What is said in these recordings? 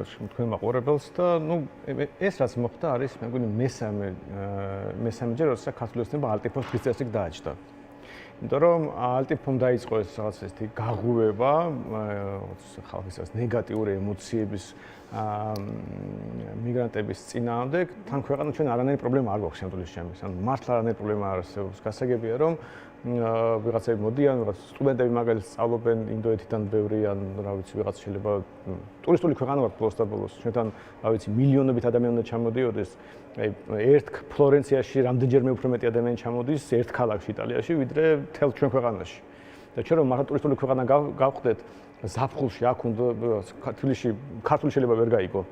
თქვენ მაყურებელს და ეს რაც მოხდა არის მე მგონი მესამეჯერ როცა ქართული ოცნება ალტიფოს დღის წესრიგს დააჭდა. იმიტომ რომ ალტიფომ დაიწყო ეს რაღაც ესეთი გაღუვება, ხალხის ნეგატიური ემოციების მიგრანტების წინააღმდეგ, თან ქვეყანა ჩვენ არანაირი პრობლემა არ გვაქვს შემთხვევაში ჩემს. ანუ მართლა არანაირი პრობლემა არ არსებობს. გასაგებია რომ ვიღაცები მოდიან, ვიღაც სტუდენტები მაგალითად სწავლობენ ინდოეთიდან ბევრი ან რა ვიცი ვიღაც შეიძლება ტურისტული ქვეყანა ვართ ბოლოს და ბოლოს. ჩვენთან რა ვიცი მილიონობით ადამიანი უნდა ჩამოდიოდეს. აი ერთ ფლორენციაში რამდენჯერმე უფრო მეტი ადამიანი ჩამოდის ერთ ქალაქში იტალიაში ვიდრე მთელ ჩვენ ქვეყანაში. და ჩვენ რომ მართლა ტურისტული ქვეყანა გავხდეთ ზაფხულში აქ უნდა თბილისში ქართული შეიძლება ვერ გაიგო.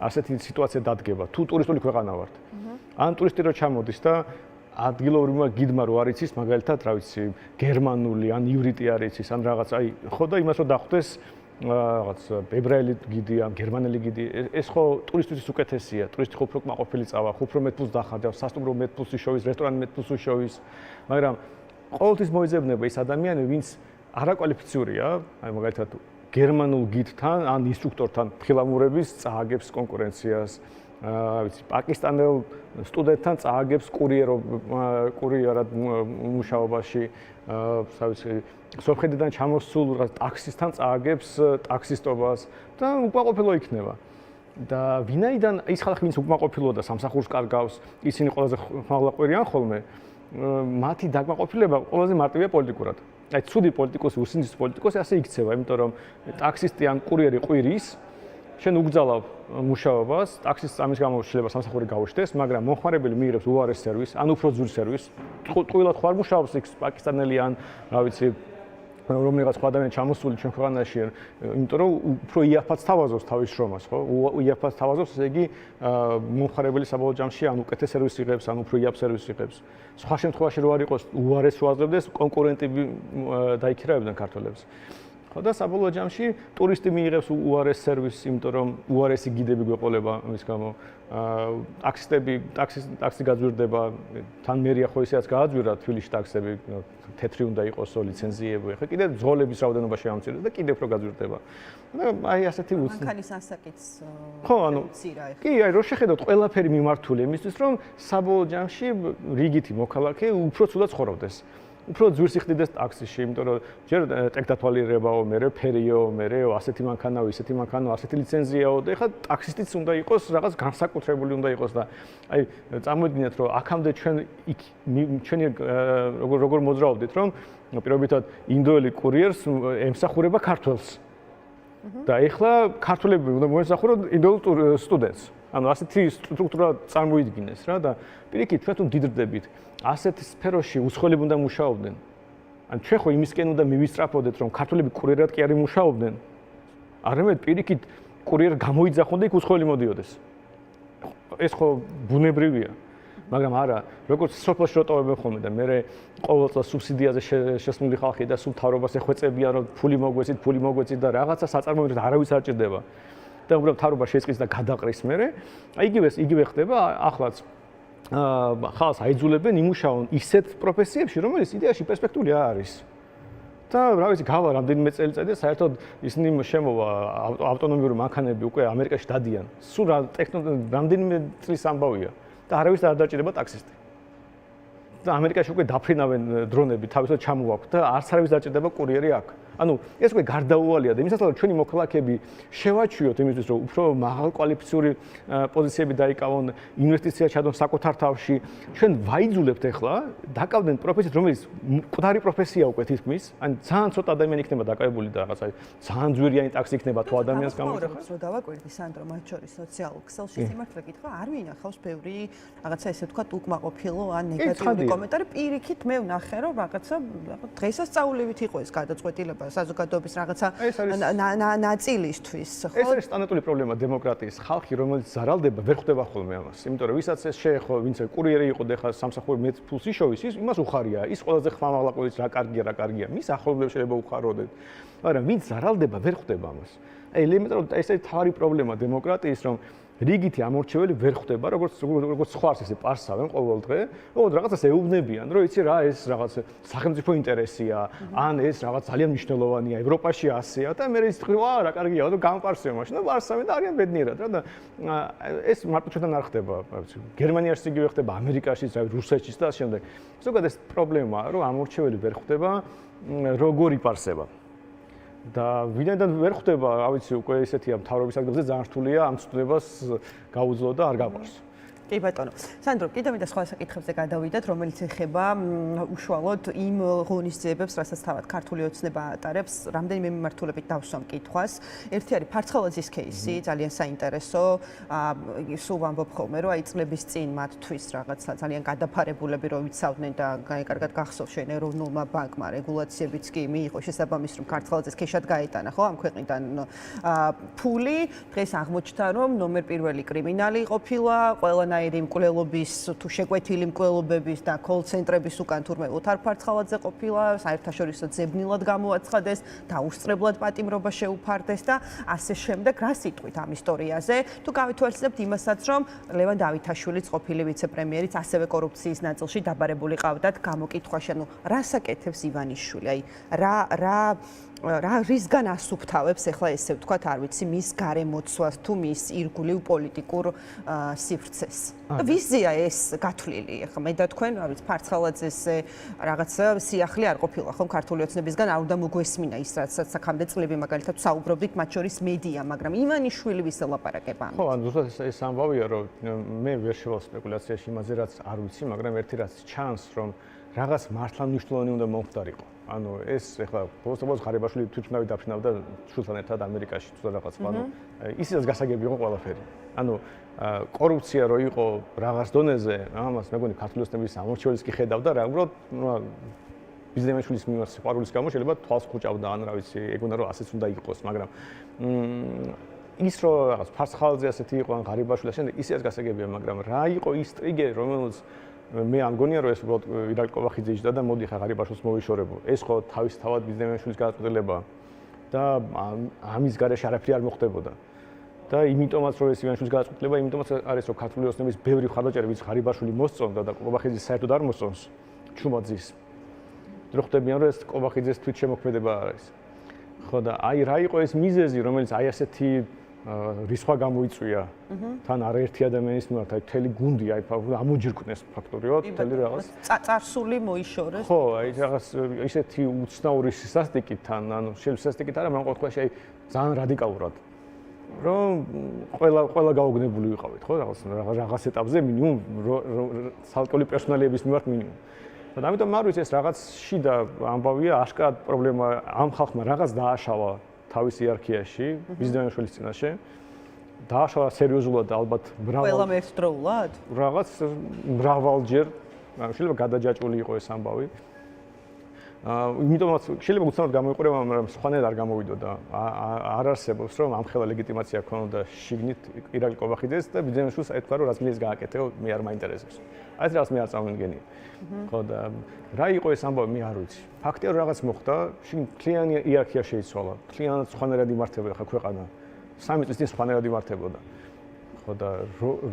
ასეთი სიტუაცია დადგება. თუ ტურისტული ქვეყანა ვართ. ან ტურისტი რო ჩამოდის და ადგილობრივმა გიდმა რო არ იცის მაგალითად რა ვიცი გერმანული ან ივრიტი არ იცის ან რაღაც აი ხო და იმას რო დახვდეს რაღაც ებრაელი გიდი ან გერმანელი გიდი ეს ხო ტურისტის უკეთესია ტურისტი ხო უფრო კმაყოფილი წავა ხო უფრო მეტ ფულს დახარჯავს სასტუმრო მეტ ფულს იშოვის რესტორანი მეტ ფულს იშოვის მაგრამ ყოველთვის მოიძებნება ის ადამიანი ვინც არაკვალიფიციურია აი მაგალითად გერმანულ გიდთან ან ინსტრუქტორთან ფილამურების წააგებს კონკურენციას ვიცი პაკისტანელ სტუდენტთან წააგებს კურიერად მუშაობაში ვიცი სოფხედიდან ჩამოსულ ტაქსისტთან წააგებს ტაქსისტობას და უკმაყოფილო იქნება და ვინაიდან ის ხალხი ვინც უკმაყოფილოა და სამსახურს კარგავს ისინი ყველაზე ხმაღლაყვერიან ხოლმე მათი დაკმაყოფილება ყველაზე მარტივია პოლიტიკურად აი ცუდი პოლიტიკოსი უსინდის პოლიტიკოსი ასე იქცევა იმიტომ რომ ტაქსისტი ან კურიერი ყვირის შენ უგზალავ მუშაობას, ტაქსის ამის გამო შეიძლება სამსახური გაუშვდეს, მაგრამ მომხმარებელი მიიღებს უარეს სერვისს, ან უფრო ძვირ სერვისს. ტყუილად ხარ მუშაობს იქ პაკისტანელი ან რა ვიცი რომელიღაც სხვა ადამიანი ჩამოსული ჩვენ ქვეყანაში, იმიტომ რომ უფრო იაფად თავაზობს თავის შრომას, ხო? იაფად თავაზობს, ესე იგი მომხმარებელი საბოლოო ჯამში ან უკეთეს სერვისს იღებს, ან უფრო იაფ სერვისს იღებს. სხვა შემთხვევაში რო არ იყოს უარეს უაზრებდეს, კონკურენტები დაიქირავებდნენ ქართველებს. და საბოლოო ჯამში ტურისტი მიიღებს უარეს სერვისს, იმიტომ რომ უარესი გიდები გვეყოლება ამის გამო. ტაქსი გაძვირდება, თან მერია ხო ისეაც გააძვირა თბილისში ტაქსები, თეთრი უნდა იყოსო, ლიცენზიები. ხა კიდე ძღოლების რაოდენობა შეამცირდეს და კიდევ უფრო გაძვირდება. და აი ასეთი მანქანის ასაკიც ხო, ანუ კი, აი რო შეხედოთ ყველაფერი მიმართული იმისთვის, რომ საბოლოო ჯამში რიგითი მოქალაქე უფრო ცუდად ცხოვრობდეს. უფრო ძვირს იხდიდეს ტაქსიში, იმიტომ რომ ჯერ ტექდათვალიერებაო, მერე ფერიო, მერე ასეთი მანქანაო, ისეთი მანქანაო, ასეთი ლიცენზიაო და ეხლა ტაქსისტიც უნდა იყოს, რაღაც განსაკუთრებული უნდა იყოს და აი წარმოიდგინეთ, რომ აქამდე ჩვენი როგორ მოძრაობდით, რომ პირობითად ინდოელი კურიერს ემსახურება ქართველს. და ეხლა ქართველები უნდა მოესახურონ ინდოელ სტუდენტს. ანუ ასეთი სტრუქტურა წარმოიდგინეს რა და პირიქით ჩვენ თუ მდიდრდებით ასეთ სფეროში უცხოელები უნდა მუშაობდნენ. ან ჩვენ ხო იმისკენ უნდა მივისწრაფოდეთ რომ ქართველები კურიერად კი არ იმუშაობდნენ. არამედ პირიქით კურიერ გამოიძახონ და იქ უცხოელი მოდიოდეს. ეს ხო ბუნებრივია. მაგრამ არა, როგორც სოფელში როტოვებენ ხოლმე და მე ყოველ წელს სუბსიდიაზე შესმული ხალხი და სულ მთავრობას ეხვეწებიან რომ ფული მოგვეცით და რაღაცა საწარმოებრივად არავის არ ჭირდება. და უბრალოდ მთავრობა შეწყის და გადაყრის მერე, იგივე ხდება ახლაც ხალხს აიძულებენ იმუშაონ ისეთ პროფესიებში, რომელიც იდეაში პერსპექტიული არის. და რა ვიცი, გავა რამდენიმე წელიწადი და საერთოდ ისინი შემოვა ავტონომიური მანქანები უკვე ამერიკაში დადიან. სულ რამდენიმე წლის ამბავია და არავის არ დაჭირება ტაქსისტი. და ამერიკაში უკვე დაფრინავენ დრონები, თავისუფლად ჩამოვაქვთ და არც არავის არ ჭირდება კურიერი აქ. ანუ ეს უკვე გარდაუვალია და იმისათვის რომ ჩვენი მოქალაქეები შევაჩვიოთ იმისთვის რომ უფრო მაღალკვალიფიციური პოზიციები დაიკავონ, ინვესტიცია ჩადონ საკუთარ თავში, ჩვენ ვაიძულებთ ახლა დაკავდნენ პროფესიით, რომელიც მკვდარი პროფესია უკვე თითქმის, ან ძალიან ცოტა ადამიანი იქნება დაკავებული და რაღაცა ძალიან ძვირიანი ტაქსი იქნება თუ ადამიანს გამოიძახოს. რო დავაკვირდი სანდრო მათ შორის სოციალურ ქსელში სიმართლე გითხრა, არ ვინახავს ბევრი რაღაცა ესე ვთქვათ უკმაყოფილო ან ნეგატიური კომენტარი. პირიქით მე ვნახე რომ რაღაცა დღესასწაულებით იყო ეს გადაწყვეტილება საზოგადოების რაღაცა ნაწილისთვის, ხო? ეს არის სტანდარტული პრობლემა დემოკრატიის. ხალხი, რომელიც ზარალდება, ვერ ხვდება ხოლმე ამას. იმიტომ რომ ვისაც ეს შეეხო, ვინც კურიერი იყო და ხა სამსახური მეტ ფულს იშოვის, იმას უხარია. ის ყველაზე ხმამაღლა ყოლის რა კარგია. მის ახლობლებს შეიძლება უხაროდეთ. მაგრამ ვინც ზარალდება, ვერ ხვდება ამას. ელემენტარულად ეს არის თავი პრობლემა დემოკრატიის, რომ რიგითი ამორჩეველი ვერ ხვდება, როგორც სხვა ეს პარსავენ ყოველ დღე, ოღონდ რაღაცას ეუბნებიან, რომ იცი რა, ეს რაღაც სახელმწიფო ინტერესია, ან ეს რაღაც ძალიან მნიშვნელოვანია, ევროპაში ასეა და მე ის თქვი, რა კარგია, და გამპარსევ მაშინ და პარსავენ და არიან ბედნიერად რა და ეს მარტო ჩვენთან არ ხდება, გერმანიაში იგივე ხდება, ამერიკაშიც, რუსეთშიც და ამ შემდეგ. ზოგადად ეს პრობლემაა, რომ ამორჩეველი ვერ ხვდება, როგორ იპარსება. და ვინაიდან ვერ ხვდება, რა ვიცი, უკვე ესეთია მთავრობის ადგილზე ძალიან რთულია ამ ცდებას გაუძლო და არ გაპარს. კი ბატონო. სანდრო, კიდევ მინდა სხვა საკითხებზე გადავიდეთ, რომელიც ეხება უშუალოდ იმ ღონისძიებებს, რასაც თავად ქართული ოცნება ატარებს. რამდენიმე მიმართულებით დავსვამ კითხვას. ერთი არის ფარცხალაძის кейსი, ძალიან საინტერესო. სულ ვამბობ ხოლმე, რომ აი წლების წინ მათთვის რაღაცა ძალიან გადაფარებულები რომ ვიცავდნენ და კარგად გახსოვს შენ ეროვნულმა ბანკმა რეგულაციებიც კი მიიღო შესაბამის რომ ფარცხალაძეს ქეშად გაეტანა, ხო, ამ ქვეყნიდან ფული. დღეს აღმოჩნდა, რომ ნომერ პირველი კრიმინალი ყოფილა, ყველანაირი მკვლელობის თუ შეკვეთილი მკვლელობების და კოლ-ცენტრების უკან თურმე ოთარ ფარცხალაძე ყოფილა, საერთაშორისო ძებნილად გამოაცხადეს, დაუსწრებლად პატიმრობა შეუფარდეს და ასე შემდეგ. რა სიტყვით ამ ისტორიაზე? თუ გავითვალისწინებთ იმასაც, რომ ლევან დავითაშვილიც ყოფილი ვიცე-პრემიერიც ასევე კორუფციის ნაწილში დაბარებული ყავდათ გამოკითხვაში, ანუ რას აკეთებს ივანიშვილი? აი რა რისგან ასუფთავებს ახლა ესე ვთქვათ, არ ვიცი, მის გარემოცვას თუ მის ირგვლივ პოლიტიკურ სივრცეს. ვიზია ეს გათვლილი? ახლა მე და თქვენ, რა ვიცი, ფარცხალაძეს რაღაცა სიახლე არ ყოფილა, ხომ ქართული ოცნებისგან არ უნდა მოგვესმინა ის, რასაც აქამდე წლები მაგალითად საუბრობდით, მათ შორის მედია, მაგრამ ივანიშვილი ვის ელაპარაკება? ხო, ანუ ზუსტად ეს ამბავია, რომ მე ვერ შევალ სპეკულაციაში იმაზე, რაც არ ვიცი, მაგრამ ერთი რაც ჩანს, რომ რაღაც მართლა მნიშვნელოვანი უნდა მომხდარიყო. ანუ ეს ახლა ბოლოს ღარიბაშვილი თვითმფრინავი დაფრინავდა შულთან ერთად ამერიკაში თუ რაღაც, ანუ ისიც გასაგები იყო ყველაფერი. ანუ კორუფცია რო იყო რაღაც დონეზე, ამას მეგონი ქართული ოცნების ამორჩეველიც კი ხედავდა რა, უბრალოდ ბიზნესმენის მიმართ სიყვარულის გამო შეიძლება თვალს ხუჭავდა, ან რა ვიცი, ეგონა რომ ასეც უნდა იყოს, მაგრამ ის რო რაღაც ფარცხალაძე ასეთი იყო, ან ღარიბაშვილი და შემდეგ ისიც გასაგებია, მაგრამ რა იყო ის ტრიგერი, რომელიც მე არ მგონია რომ ეს უბრალოდ ირაკლი კობახიძე იჯდა და მოდი ხა ღარიბაშვილს მოვიშორებო. ეს ხო თავისთავად ბიზნესმენის გადაწყვეტილებაა და ამის გარეშე არაფერი არ მოხდებოდა. და იმიტომაც რომ ეს ივანიშვილის გადაწყვეტილება, იმიტომაც არის რომ ქართული ოცნების ბევრი მხარდაჭერა ვინც ღარიბაშვილი მოსწონდა და კობახიძის საერთოდ არ მოსწონს ჩუმაძის. რო ხვდებიან რომ ეს კობახიძეს თვითშემოქმედება არის. ხო და აი რა იყო ეს მიზეზი, რომელიც აი ასეთი რისხვა გამოიწვია თან არაერთი ადამიანის მიმართ, აი მთელი გუნდი აი ამოჯირკვნეს ფაქტობრივად, მთელი რაღაც წარსული მოიშორეს. ხო, აი რაღაც ისეთი უცნაური სასტიკით თან, ანუ შეიძლება სასტიკით არა, მაგრამ ყოველთვის აი ძალიან რადიკალურად. რომ ყველა გაოგნებული ვიყავით, ხო, რაღაც ეტაპზე მინიმუმ ცალკეული პერსონალიების მიმართ მინიმუმ. და ამიტომ არ ვიცი ეს რაღაც შიდა ამბავია, აშკარად პრობლემა ამ ხალხმა რაღაც დააშალა თავის იერარქიაში, ბიზნესმენის წინაშე. დააშალა სერიოზულად ალბათ ყველამ ერთდროულად? რაღაც მრავალჯერ, შეიძლება გადაჯაჭვული იყო ეს ამბავი. იმიტომაც შეიძლება უცნაურად გამოიყურება, მაგრამ სხვანაირად არ გამოვიდოდა. არ არსებობს რომ ამხელა ლეგიტიმაცია ქონოდა შიგნით ირაკლი კობახიძეს და ბიზნესმენს ეთქვა რომ რაც მინდის გააკეთეო, მე არ მაინტერესებს. აი ეს რაღაც მე არ წარმოვიდგენია. ხო და რა იყო ეს ამბავი, მე არ ვიცი. ფაქტია რომ რაღაც მოხდა, შიგნით მთლიანი იერარქია შეიცვალა. მთლიანად სხვანაირად იმართებოდა ხა ქვეყანა. 3 წლის წინ სხვანაირად იმართებოდა. ხო და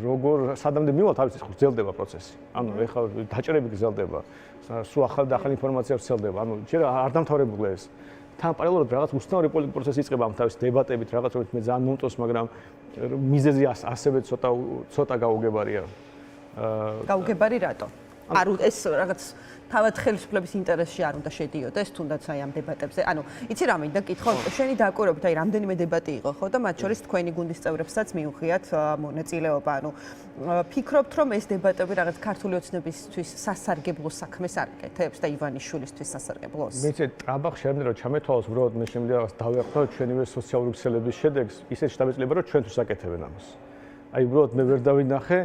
როგორ სადამდე მივალთ, არ ვიცი, ხო გრძელდება პროცესი. ანუ ეხლა დაჭერები გრძელდება. სულ ახალი და ახალი ინფორმაცია ვრცელდება. ანუ ჯერ არ დამთავრებულა ეს. თან პარალელურად რაღაც უცნაური პოლიტიკური პროცესი იწყება ამ თავის დებატებით, რაღაც რომელიც მე ძალიან მომწონს, მაგრამ მიზეზი ასევე ცოტა გაუგებარია. გაუგებარი რატო? არ ეს რაღაც თავად ხელისუფლების ინტერესში არ უნდა შედიოდეს, თუნდაც აი ამ დებატებზე. ანუ იცი რა მინდა კითხო, შენი დაკვირვებით აი რამდენიმე დებატი იყო, ხო და მათ შორის თქვენი გუნდის წევრებსაც მიუღიათ მონაწილეობა. ანუ ფიქრობთ რომ ეს დებატები რაღაც ქართული ოცნებისთვის სასარგებლო საქმეს არ აკეთებს და ივანიშვილისთვის სასარგებლოს? მე ცე ტრაბახ შემიძლია რომ ჩამეთვალოს, უბრალოდ მე შემიძლია რაღაც დავეყო ჩვენივე სოციალური ქსელების შედეგს, ისეთ შეტაბილება რომ ჩვენთვის აკეთებენ ამას. აი უბრალოდ მე ვერ დავინახე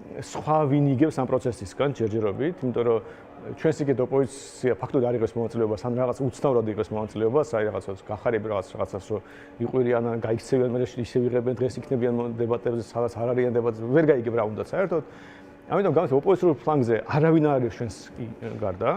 სხვა ვინ იგებს ამ პროცესისგან ჯერჯერობით, იმიტომ რომ ჩვენს იგეთ ოპოზიცია ფაქტობრივად არ იღებს მონაწილეობას, ან რაღაც უცნაურად იღებს მონაწილეობას, აი რაღაცას გახარები რაღაცას რომ იყვირიან ან გაიქცევიან, მე ისე ვიღებენ დღეს იქნებიან დებატებზე, სადაც არ არიან დებატებზე, ვერ გაიგებ რა უნდა საერთოდ. ამიტომ გამოსა ოპოზიციურ ფლანგზე არავინ არ არის ჩვენს გარდა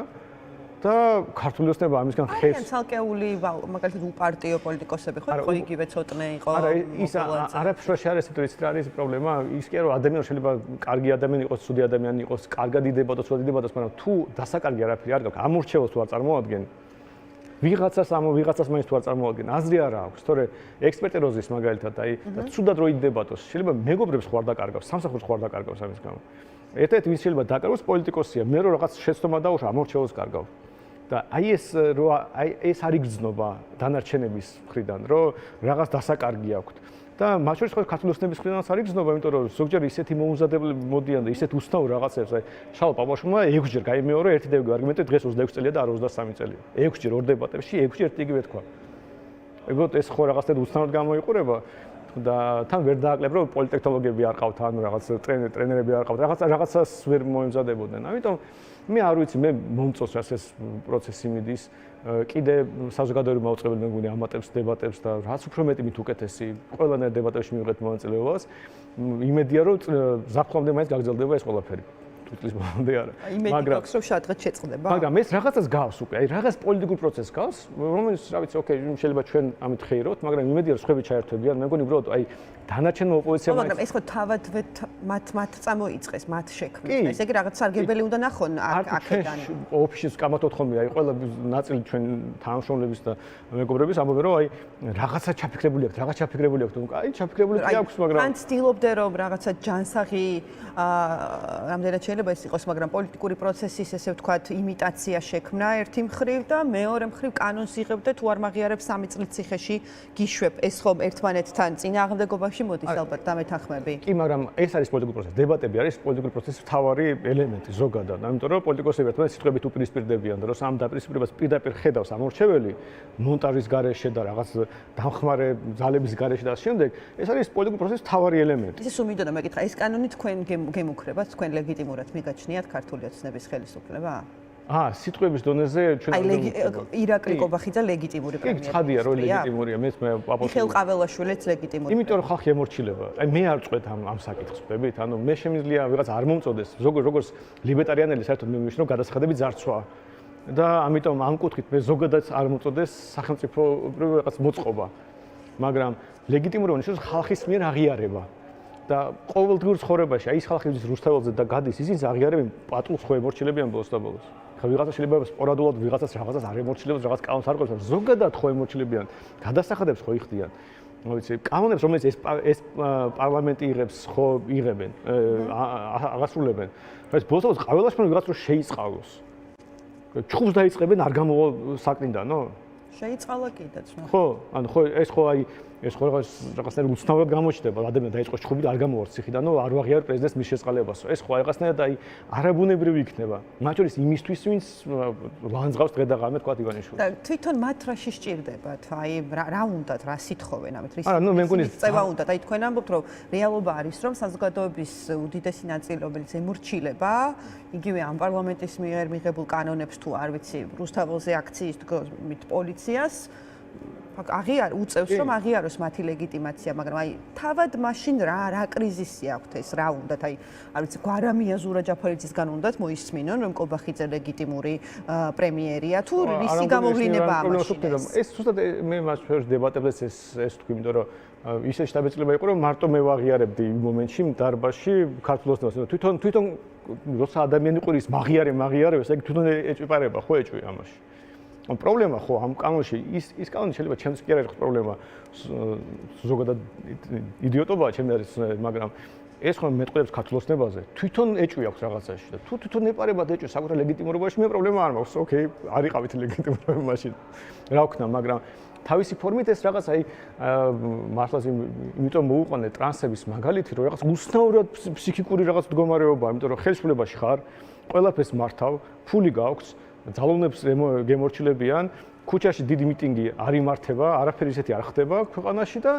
და ქართული ოცნება ამისგან ხეს არიან ცალკეული მაგალითად უპარტიო პოლიტიკოსები ხო იყო იგივე ცოტნე იყო არა ის არაფერში არ არის ეს რა არის პრობლემა ის კი არა ადამიანი შეიძლება კარგი ადამიანი იყოს ცუდი ადამიანი იყოს კარგად იდებოდოს ცუდად იდებოდოს მაგრამ თუ დასაკარგი არაფერი არ გაქვს ამორჩევოს თუ არ წარმოადგენ ვიღაცას მაინც თუ არ წარმოადგენ აზრი არა აქვს თორე ექსპერტი როზის მაგალითად აი და ცუდად რო იდებოდოს შეიძლება მეგობრებს ხوار დაკარგავს სამსახურს ხوار დაკარგავს ამის გამო ერთ-ერთი ვის შეიძლება დაკარგოს პოლიტიკოსია მე რო რაღაც შეცდომა დაუშვა ამორჩევოს კარგავ და აი ეს არ იგრძნობა დანარჩენების მხრიდან რომ რაღაც დასაკარგი აქვს და მათ შორის ხო ქართული ოცნების მხრიდანაც არ იგრძნობა იმიტომ რომ ზოგჯერ ისეთი მოუმზადებლები მოდიან და ისეთ უსნაურ რაღაცებს აი შალ პაპაშვილმა 6 ჯერ გაიმეორა ერთი და იგივე არგუმენტი დღეს 26 წელია და არ 23 წელია 6 ჯერ ორ დებატებში 6 ჯერ იგივე თქვა ეგრეთ ეს ხო რაღაცად უსნაურად გამოიყურება და თან ვერ დააკლებ რომ პოლიტექნოლოგიები არ ყავთ ან რაღაც ტრენერები არ ყავთ რაღაცას ვერ მოემზადებოდნენ ამიტომ მე არ ვიცი მე მომწონს რაც ეს პროცესი მიდის კიდე საზოგადოებრივი მაუწყებელი მე მგონი ამატებს დებატებს და რაც უფრო მეტი მით უკეთესი ყველანაირ დებატებში მივიღეთ მონაწილეობას იმედია რომ ზაფხულამდე მაინც გაგრძელდება ეს ყველაფერი თვლის მომდე არა მაგრამ რომ შადღაც შეწყდება მაგრამ ეს რაღაცას გავს უკვე აი რაღაც პოლიტიკურ პროცესს გავს რომელიც რა ვიცი ოკეი შეიძლება ჩვენ ამით ხეიროთ მაგრამ იმედია რომ სხვები ჩაერთვებიან მე მგონი უბრალოდ აი დანარჩენმა ოპოზიციამ მაგრამ ეს ხო თავად მათ წამოიწყეს მათ შექმნეს ესე იგი რაღაც სარგებელი უნდა ნახონ აქედან ოფისის კამათოთხომია აი ყველა ნაწილი ჩვენ თანამშრომლების და მეგობრების ამბობენ რომ აი რაღაცა ჩაფიქრებული აქვს რაღაც ჩაფიქრებული აქვს აი ჩაფიქრებული კი აქვს მაგრამ ან ცდილობდე რომ რაღაცა ჯანსაღი რამდენად შეიძლება ეს იყოს მაგრამ პოლიტიკური პროცესის ესე ვთქვათ იმიტაცია შექმნა ერთი მხრივ და მეორე მხრივ კანონს იღებდა თუ არ მაღიარებს 3 წლის ციხეში გიშვებ ეს ხომ ერთმანეთთან წინააღმდეგობაში მოდის ალბათ დამეთანხმები კი მაგრამ ეს არის პოლიტიკური პროცესი დებატები არის პოლიტიკური პროცესის მთავარი ელემენტი ზოგადად ამიტომ რომ პოლიტიკოსები ერთმანეთს სიტყვებით უპირისპირდებიან და რომ ამ დაპირისპირებას პირდაპირ ხედავს ამორჩეველი მონტაჟის გარეშე და რაღაც დამხმარე ძალების გარეშე და შემდეგ ეს არის პოლიტიკური პროცესის მთავარი ელემენტი ისე სულ მეკითხა ეს კანონი თქვენ გემუქრებათ თქვენ ლეგიტიმურად მიგაჩნიათ ქართული ოცნების ხელისუფლება სიტყვების დონეზე ჩვენ ირაკლი კობახიძე ლეგიტიმური პრემიერი კი ცხადია რომ ლეგიტიმურია მე პაპოშვილი მიხეილ ყაველაშვილიც ლეგიტიმური იმიტომ რომ ხალხი ემორჩილება აი მე არ წყვეთ ამ საკითხს ვთქვით ანუ მე შემიძლია ვიღაც არ მომწოდეს როგორც ლიბერტარიანელი საერთოდ მე მივიშნო გადასახადები ძარცვა და ამიტომ ამ კუთხით მე ზოგადად არ მომწოდეს სახელმწიფო რაღაც მოწყობა მაგრამ ლეგიტიმური ნიშნავს ხალხის მიერ აღიარება და ყოველდღიურ ცხოვრებაში აი ეს ხალხი ვის რუსთაველზე და გადის ისინი აღიარებენ პატულს ხო ემორჩილებიან ბოლოს და ბოლოს ხა ვიღაცა შეიძლება სპორადულად ვიღაცას რაღაცას არ ემორჩილებს რაღაც კანონს არ ყვებს ზოგადად ხო ემორჩილებიან გადასახადებს ხო იხდიან no ვიცი კანონებს რომელიც ეს პარლამენტი იღებს ხო იღებენ აღასრულებენ ეს ბოლოს ყაველაშვილმა ვიღაც რო შეიწყალოს ჩხუბს დაიწყებენ არ გამოვა საკნიდანო შეიწყალა კიდეც ხო ანუ ხო ეს ხო აი ეს ხო რაღაცნაირად უცნაურად გამოჩნდება ადამიანი დაიწყოს ჩხუბი და არ გამოვართ ციხიდან ნუ არ ვაღიარ პრეზიდენტს მის შესყალებასო ეს ხო რაღაცნაირად აი არაბუნებრივი იქნება მათ შორის იმისთვის ვინც ლანძღავს დღე და ღამე თქვა ივანიშვილი და თვითონ მათ რაში სჭირდებათ აი რა უნდათ რა სითხოვენ ამით რის არა ნუ მე მგონი წევა უნდათ აი თქვენ ამბობთ რომ რეალობა არის რომ საზოგადოების უდიდესი ნაწილი რომელიც ემორჩილება იგივე ამ პარლამენტის მიერ მიღებულ კანონებს თუ არ ვიცი რუსთაველზე აქციის დგომით პოლიციას აღიარ უწევს რომ აღიაროს მათი ლეგიტიმაცია მაგრამ აი თავად მაშინ რა კრიზისი აქვთ ეს რა უნდათ აი არ ვიცი გვარამია ზურა ჯაფარიძისგან უნდათ მოისმინონ რომ კობახიძე ლეგიტიმური პრემიერია თუ რისი გამოვლენა ამაშინ ეს ზუსტად მე მას შორის დებატებს ეს თქვი იმიტომ რომ ისე შტაბეწლება იყო რომ მარტო მე ვაღიარებდი იმ მომენტში დარბაზში ქართულ ოცნებას თვითონ როცა ადამიანი ყურის მაღიარებს ეგ თვითონ ეჭვიპარება ხო ეჭვი ამაში პრობლემა ხო ამ კანონში ის კანონი შეიძლება ჩემთვის კი არ არის პრობლემა ზოგადად იდიოტობაა ჩემი არის მაგრამ ეს ხო მეტყველებს ქართულ ოცნებაზე თვითონ ეჭვი აქვს რაღაცაში და თუ თვითონ ეპარებათ ეჭვი საკუთარ ლეგიტიმურობაში მე პრობლემა არ მაქვს ოკეი არ იყავით ლეგიტიმურობა მაშინ რა ვქნა მაგრამ თავისი ფორმით ეს რაღაც აი მართლაც იმიტომ მოუყვანე ტრანსების მაგალითი რომ რაღაც უსნაურად ფსიქიკური რაღაც მდგომარეობაა იმიტომ რომ ხელისუფლებაში ხარ ყველაფერს მართავ ფული გაქვს ძალოვნებს გემორჩილებიან ქუჩაში დიდი მიტინგი არ იმართება არაფერი ისეთი არ ხდება ქვეყანაში და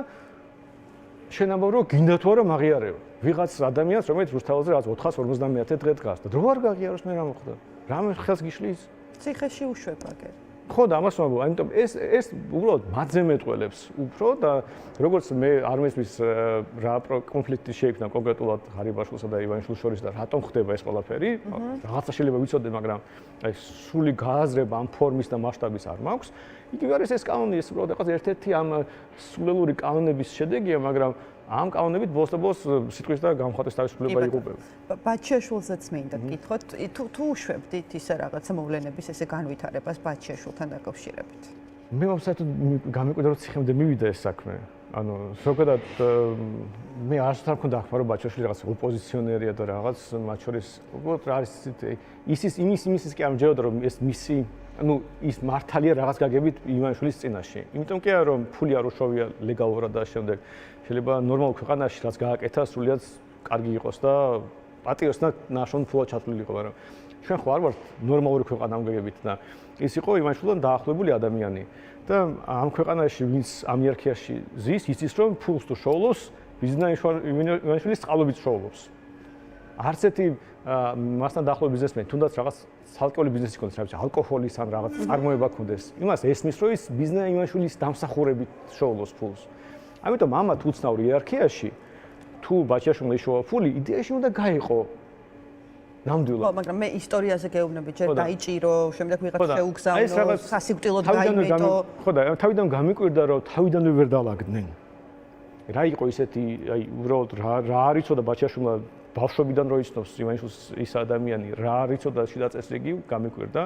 შენ ამბობ რომ გინდა თუ არა მაღიარება ვიღაც ადამიანს რომელიც რუსთაველზე რაღაც 450 დღე დგას და დრო არ გაღიაროს მე რა მოხდა რა ხელს გიშლის ციხეში უშვებ აგერ ხო და ამას ვამბობ, ამიტომ ეს უბრალოდ მათზე მეტყველებს უფრო და როგორც მე არ მესმის რა კონფლიქტი შეიქმნა კონკრეტულად ღარიბაშვილსა და ივანიშვილის შორის და რატომ ხდება ეს ყველაფერი, რაღაცა შეიძლება ვიცოდე, მაგრამ აი სრული გააზრება ამ ფორმის და მასშტაბის არ მაქვს. იგივე არის ეს კანონი, ეს უბრალოდ რაღაც ერთ-ერთი ამ სულელური კანონების შედეგია, მაგრამ ამ კანონებით ბოლოს სიტყვის და გამხატვის თავისუფლება იღუპება. ბაჩიაშვილსაც მინდა გითხოთ, თუ უშვებდით ისე რაღაცა მოვლენების ესე განვითარებას ბაჩიაშვილთან დაკავშირებით. მე საერთოდ გამიკვირდა რომ ციხემდე მივიდა ეს საქმე. ანუ ზოგადად მე არც არ მქონდა ახმა რომ ბაჩიაშვილი რაღაც ოპოზიციონერია და რაღაც მათ შორის უბრალოდ რა არის იმის კი არ მჯეროდა რომ ეს მისი ანუ ის მართალია რაღაც გაგებით ივანიშვილის წინაშე. იმიტომ კი არა რომ ფული არ უშოვია ლეგალურად და შემდეგ შეიძლება ნორმალურ ქვეყანაში რაც გააკეთა სრულიად კარგი იყოს და პატიოსნად ნაშრომი ფულად ჩათვლილი იყო, მაგრამ ჩვენ ხო არ ვართ ნორმალური ქვეყანა ამ გაგებით და ის იყო ივანიშვილთან დაახლოებული ადამიანი და ამ ქვეყანაში ვინც ამ იერარქიაში ზის იცის რომ ფულს თუ შოულობს ივანიშვილის წყალობით შოულობს. არც ერთი მასთან დაახლოებული ბიზნესმენი თუნდაც რაღაც ცალკეული ბიზნესი ქონდეს, რა ვიცი, ალკოჰოლის ან რაღაც წარმოება ქონდეს, იმას ესმის რომ ის ივანიშვილის დამსახურებით შოულობს ფულს. ამიტომ ამათ უცნაურ იერარქიაში თუ ბაჩიაშვილმა იშოვა ფული, იდეაში უნდა გაიყო ნამდვილად. ხო, მაგრამ მე ისტორიაზე გეუბნები, ჯერ დაიჭირო, შემდეგ ვიღაც შეუგზავნო, სასიკვდილოდ გაიმეტო. ხო და თავიდან გამიკვირდა რომ თავიდანვე ვერ დაალაგდნენ. რა იყო ისეთი, აი უბრალოდ რა არ იცოდა ბაჩიაშვილმა ბავშვობიდან რო იცნობს ივანიშვილს ის ადამიანი, რა არ იცოდა შიდა წესრიგი, გამიკვირდა.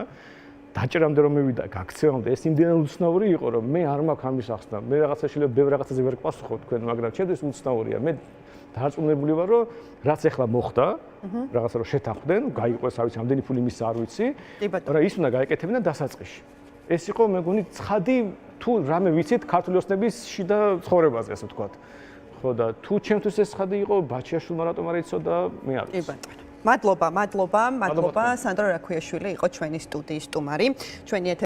დაჭერამდე რომ მივიდა გაქცევამდე ეს იმდენად უცნაური იყო რომ მე არ მაქვს ამის ახსნა. მე რაღაცა შეიძლება ბევრ რაღაცაზე ვერ გპასუხობ თქვენ, მაგრამ ჩემთვის უცნაურია. მე დარწმუნებული ვარ რომ რაც ახლა მოხდა, რაღაცა რომ შეთანხმდნენ, გაიყვეს, რა ვიცი, ამდენი ფული მის არ ვიცი, მაგრამ ის უნდა გაეკეთებინა დასაწყისში. ეს იყო მე მგონი ცხადი თუ რამე ვიცით ქართული ოცნების შიდა ცხოვრებაზე, ასე ვთქვათ. ხო და თუ ჩემთვის ეს ცხადი იყო, ბაჩიაშვილმა რატომ არ იცოდა, მე არ ვიცი. მადლობა, სანდრო რაქვიაშვილი იყო ჩვენი სტუდიის სტუმარი. ჩვენი